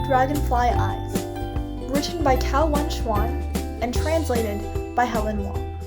Dragonfly Eyes, written by Wenxuan and translated by Helen Wong.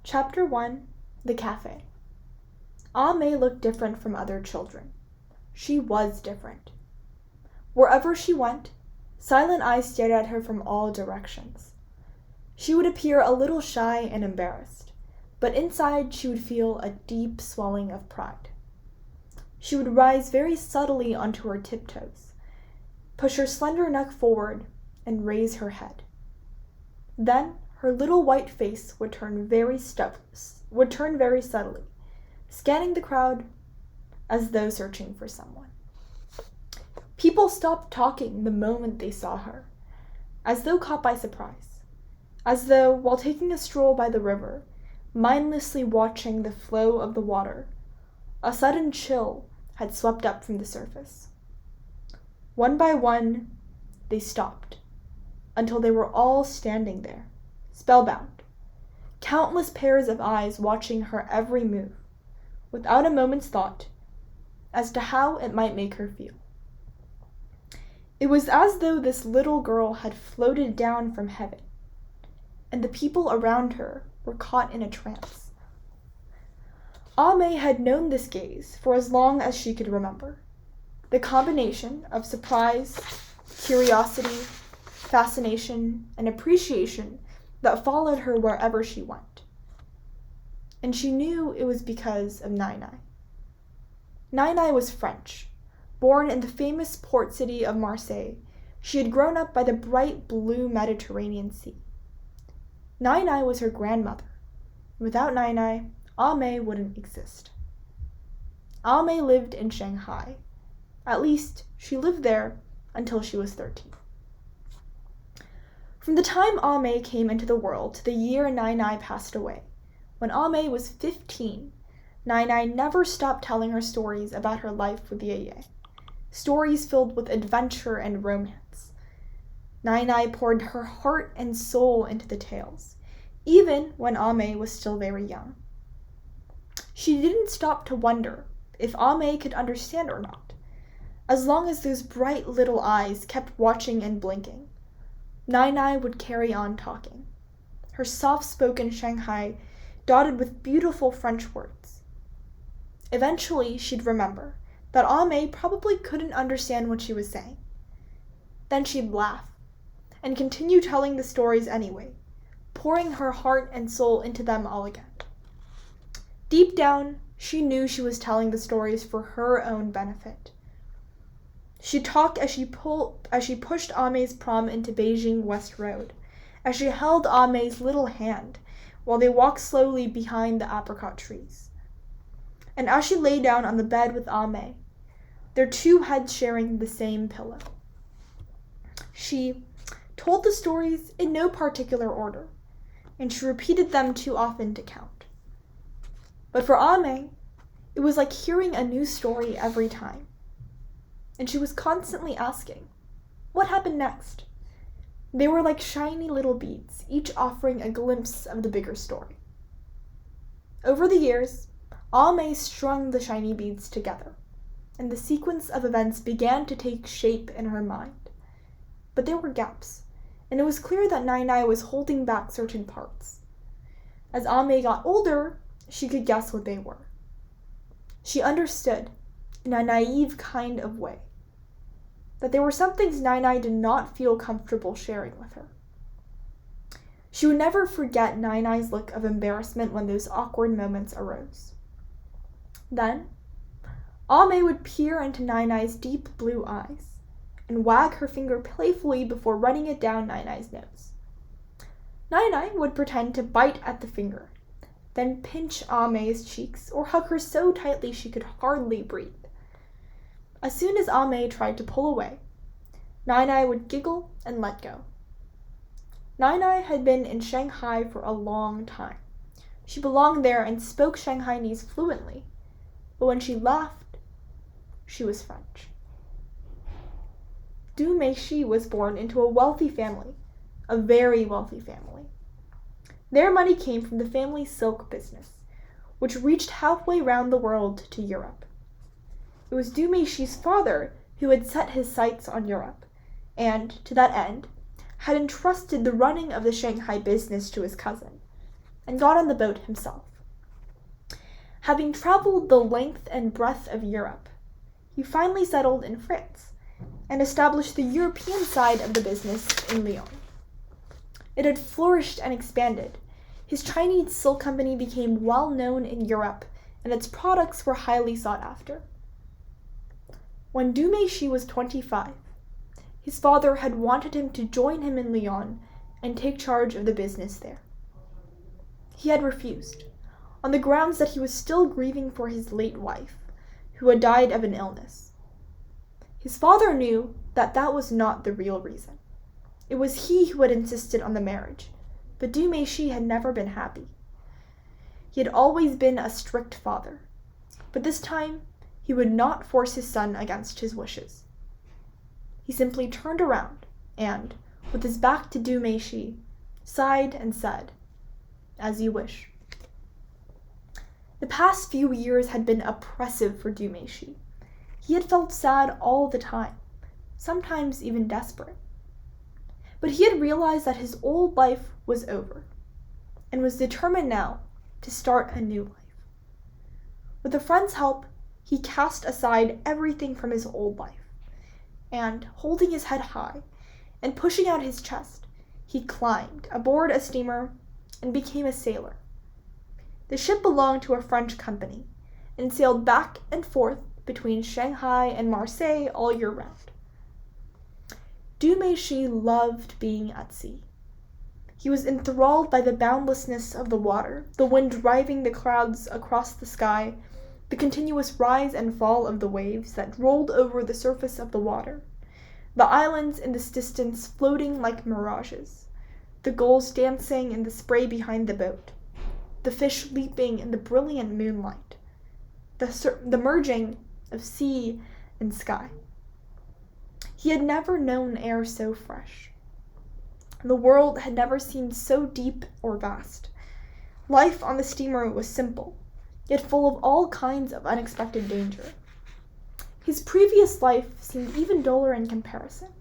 Chapter 1, The Cafe. May looked different from other children. She was different. Wherever she went, silent eyes stared at her from all directions. She would appear a little shy and embarrassed, but inside she would feel a deep swelling of pride. She would rise very subtly onto her tiptoes, push her slender neck forward, and raise her head. Then her little white face would turn very subtly, scanning the crowd as though searching for someone. People stopped talking the moment they saw her, as though caught by surprise, as though, while taking a stroll by the river, mindlessly watching the flow of the water, a sudden chill had swept up from the surface. One by one, they stopped, until they were all standing there, spellbound, countless pairs of eyes watching her every move, without a moment's thought as to how it might make her feel. It was as though this little girl had floated down from heaven, and the people around her were caught in a trance. May had known this gaze for as long as she could remember. The combination of surprise, curiosity, fascination, and appreciation that followed her wherever she went. And she knew it was because of Ninai. Ninai was French. Born in the famous port city of Marseille, she had grown up by the bright blue Mediterranean Sea. Ninai was her grandmother. Without Ninai, May wouldn't exist. May lived in Shanghai. At least, she lived there until she was 13. From the time May came into the world to the year Ninai passed away, when May was 15, Ninai never stopped telling her stories about her life with Yeye, stories filled with adventure and romance. Ninai poured her heart and soul into the tales, even when May was still very young. She didn't stop to wonder if May could understand or not, as long as those bright little eyes kept watching and blinking. Ninai would carry on talking, her soft-spoken Shanghai dotted with beautiful French words. Eventually, she'd remember that May probably couldn't understand what she was saying. Then she'd laugh and continue telling the stories anyway, pouring her heart and soul into them all again. Deep down, she knew she was telling the stories for her own benefit. She'd talk as she pushed Ame's prom into Beijing West Road, as she held Ame's little hand while they walked slowly behind the apricot trees. And as she lay down on the bed with Ame, their two heads sharing the same pillow. She told the stories in no particular order, and she repeated them too often to count. But for Ame, it was like hearing a new story every time. And she was constantly asking, what happened next? They were like shiny little beads, each offering a glimpse of the bigger story. Over the years, Ame strung the shiny beads together, and the sequence of events began to take shape in her mind. But there were gaps, and it was clear that Ninai was holding back certain parts. As Ame got older, she could guess what they were. She understood, in a naive kind of way, that there were some things Ninai did not feel comfortable sharing with her. She would never forget Ninai's look of embarrassment when those awkward moments arose. Then, Ame would peer into Ninai's deep blue eyes and wag her finger playfully before running it down Ninai's nose. Ninai would pretend to bite at the finger, then pinch Ame's cheeks or hug her so tightly she could hardly breathe. As soon as Ame tried to pull away, Ninai would giggle and let go. Ninai had been in Shanghai for a long time. She belonged there and spoke Shanghainese fluently, but when she laughed, she was French. Du Meishi was born into a wealthy family, a very wealthy family. Their money came from the family's silk business, which reached halfway round the world to Europe. It was Du Meishi's father who had set his sights on Europe, and, to that end, had entrusted the running of the Shanghai business to his cousin, and got on the boat himself. Having traveled the length and breadth of Europe, he finally settled in France and established the European side of the business in Lyon. It had flourished and expanded. His Chinese silk company became well known in Europe, and its products were highly sought after. When Du Meishi was 25, his father had wanted him to join him in Lyon and take charge of the business there. He had refused, on the grounds that he was still grieving for his late wife, who had died of an illness. His father knew that that was not the real reason. It was he who had insisted on the marriage, but Du Meishi had never been happy. He had always been a strict father, but this time he would not force his son against his wishes. He simply turned around and, with his back to Du Meishi, sighed and said, "As you wish." The past few years had been oppressive for Du Meishi. He had felt sad all the time, sometimes even desperate. But he had realized that his old life was over, and was determined now to start a new life. With a friend's help, he cast aside everything from his old life, and, holding his head high and pushing out his chest, he climbed aboard a steamer and became a sailor. The ship belonged to a French company and sailed back and forth between Shanghai and Marseille all year round. Du Meishi loved being at sea. He was enthralled by the boundlessness of the water, the wind driving the clouds across the sky, the continuous rise and fall of the waves that rolled over the surface of the water, the islands in the distance floating like mirages, the gulls dancing in the spray behind the boat, the fish leaping in the brilliant moonlight, the merging of sea and sky. He had never known air so fresh. The world had never seemed so deep or vast. Life on the steamer was simple, yet full of all kinds of unexpected danger. His previous life seemed even duller in comparison.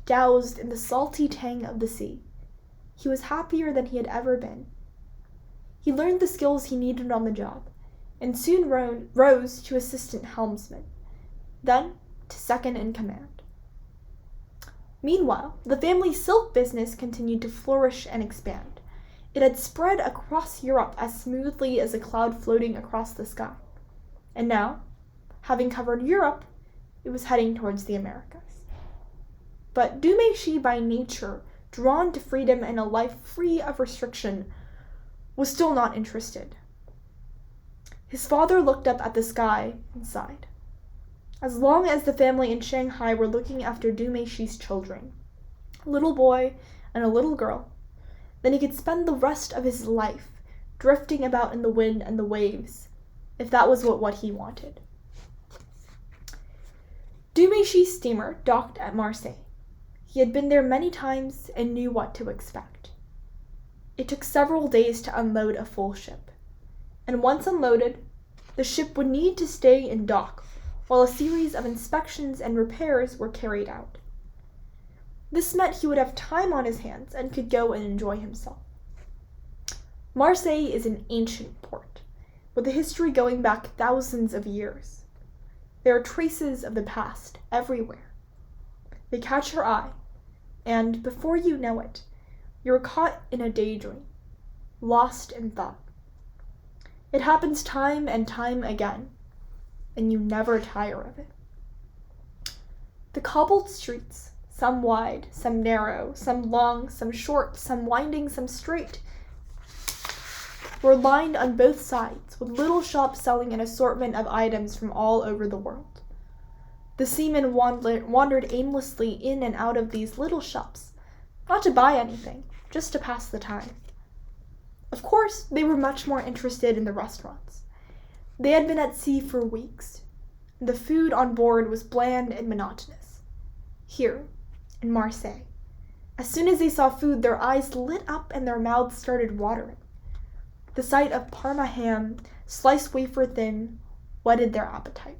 Doused in the salty tang of the sea, he was happier than he had ever been. He learned the skills he needed on the job, and soon rose to assistant helmsman, then to second in command. Meanwhile, the family silk business continued to flourish and expand. It had spread across Europe as smoothly as a cloud floating across the sky. And now, having covered Europe, it was heading towards the Americas. But Du Meishi, by nature, drawn to freedom and a life free of restriction, was still not interested. His father looked up at the sky and sighed. As long as the family in Shanghai were looking after Du Meishi's children, a little boy and a little girl, then he could spend the rest of his life drifting about in the wind and the waves, if that was what he wanted. Du Meishi's steamer docked at Marseille. He had been there many times and knew what to expect. It took several days to unload a full ship, and once unloaded, the ship would need to stay in dock while a series of inspections and repairs were carried out. This meant he would have time on his hands and could go and enjoy himself. Marseille is an ancient port, with a history going back thousands of years. There are traces of the past everywhere. They catch your eye, and before you know it, you're caught in a daydream, lost in thought. It happens time and time again, and you never tire of it. The cobbled streets, some wide, some narrow, some long, some short, some winding, some straight, were lined on both sides with little shops selling an assortment of items from all over the world. The seamen wandered aimlessly in and out of these little shops, not to buy anything, just to pass the time. Of course, they were much more interested in the restaurants. They had been at sea for weeks, and the food on board was bland and monotonous. Here, in Marseille, as soon as they saw food, their eyes lit up and their mouths started watering. The sight of Parma ham, sliced wafer thin, whetted their appetite.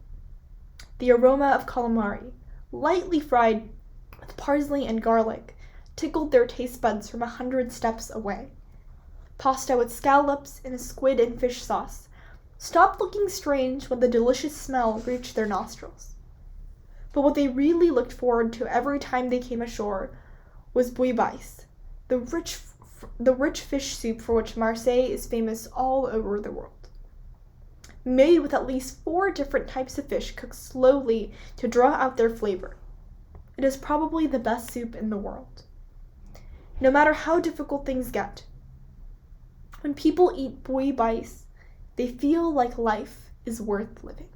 The aroma of calamari, lightly fried with parsley and garlic, tickled their taste buds from 100 steps away. Pasta with scallops and a squid and fish sauce stopped looking strange when the delicious smell reached their nostrils. But what they really looked forward to every time they came ashore was bouillabaisse, the rich fish soup for which Marseille is famous all over the world. Made with at least 4 different types of fish cooked slowly to draw out their flavor. It is probably the best soup in the world. No matter how difficult things get, when people eat bouillabaisse, they feel like life is worth living.